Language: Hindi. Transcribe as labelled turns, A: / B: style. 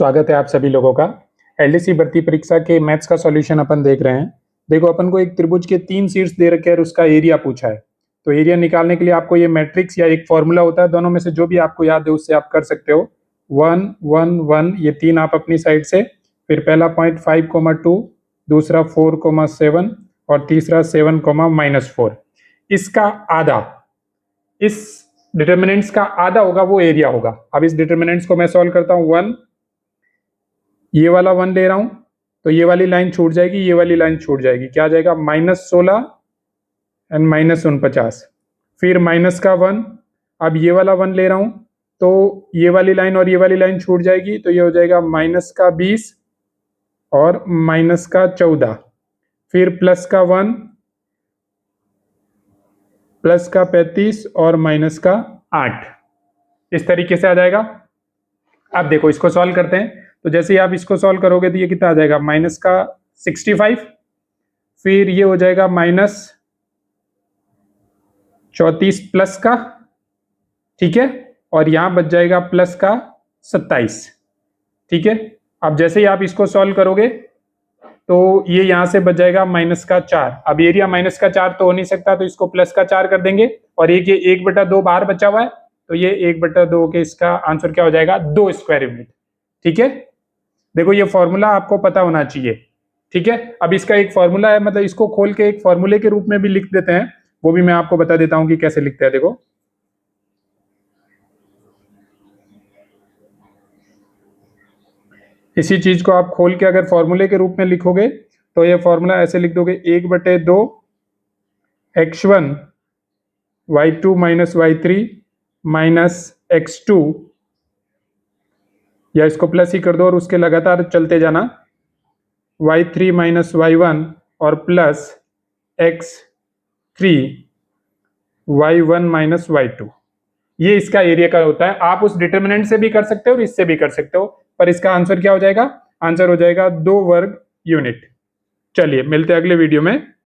A: स्वागत है आप सभी लोगों का। एलडीसी भर्ती परीक्षा के मैथ्स का सॉल्यूशन अपन देख रहे हैं। देखो अपन को एक त्रिभुज के 3 शीर्ष दे रखे हैं और उसका एरिया पूछा है। तो एरिया निकालने के लिए आपको ये मैट्रिक्स या एक फॉर्मूला होता है, दोनों में से जो भी आपको याद है उससे आप कर सकते हो। 1 1 1 ये 3 आप अपनी साइड से, फिर पहला पॉइंट 5,2, दूसरा 4,7 और तीसरा 7,-4। इसका आधा, इस डिटर्मिनेंट्स का आधा होगा वो एरिया होगा। अब इस डिटर्मिनेंट्स को मैं सॉल्व करता हूँ। 1, ये वाला 1 ले रहा हूं तो ये वाली लाइन छूट जाएगी, ये वाली लाइन छूट जाएगी, क्या आ जाएगा -16 एंड -49। फिर माइनस का 1, अब ये वाला 1 ले रहा हूं तो ये वाली लाइन और ये वाली लाइन छूट जाएगी, तो ये हो जाएगा -20 और -14। फिर प्लस का 1, प्लस का 35 और -8। इस तरीके से आ जाएगा। अब देखो इसको सॉल्व करते हैं। तो जैसे ही आप इसको सॉल्व करोगे तो ये कितना आ जाएगा, -65, फिर ये हो जाएगा -34 प्लस का, ठीक है, और यहां बच जाएगा प्लस का 27, ठीक है। अब जैसे ही आप इसको सॉल्व करोगे तो ये यहां से बच जाएगा -4। अब एरिया -4 तो हो नहीं सकता, तो इसको +4 कर देंगे, और एक ये 1/2 बाहर बचा हुआ है, तो ये 1/2 के इसका आंसर क्या हो जाएगा, 2 स्क्वायर यूनिट, ठीक है। देखो ये फॉर्मूला आपको पता होना चाहिए, ठीक है। अब इसका एक फॉर्मूला है, मतलब इसको खोल के एक फॉर्मूले के रूप में भी लिख देते हैं, वो भी मैं आपको बता देता हूं कि कैसे लिखते हैं। देखो इसी चीज को आप खोल के अगर फॉर्मूले के रूप में लिखोगे तो ये फॉर्मूला ऐसे लिख दोगे, 1/2 x1 y2 - y3 -x2, या इसको प्लस ही कर दो और उसके लगातार चलते जाना, y3 - y1 और प्लस x3 y1 - y2। ये इसका एरिया का होता है। आप उस डिटर्मिनेंट से भी कर सकते हो और इससे भी कर सकते हो, पर इसका आंसर क्या हो जाएगा, आंसर हो जाएगा 2 वर्ग यूनिट। चलिए मिलते हैं अगले वीडियो में।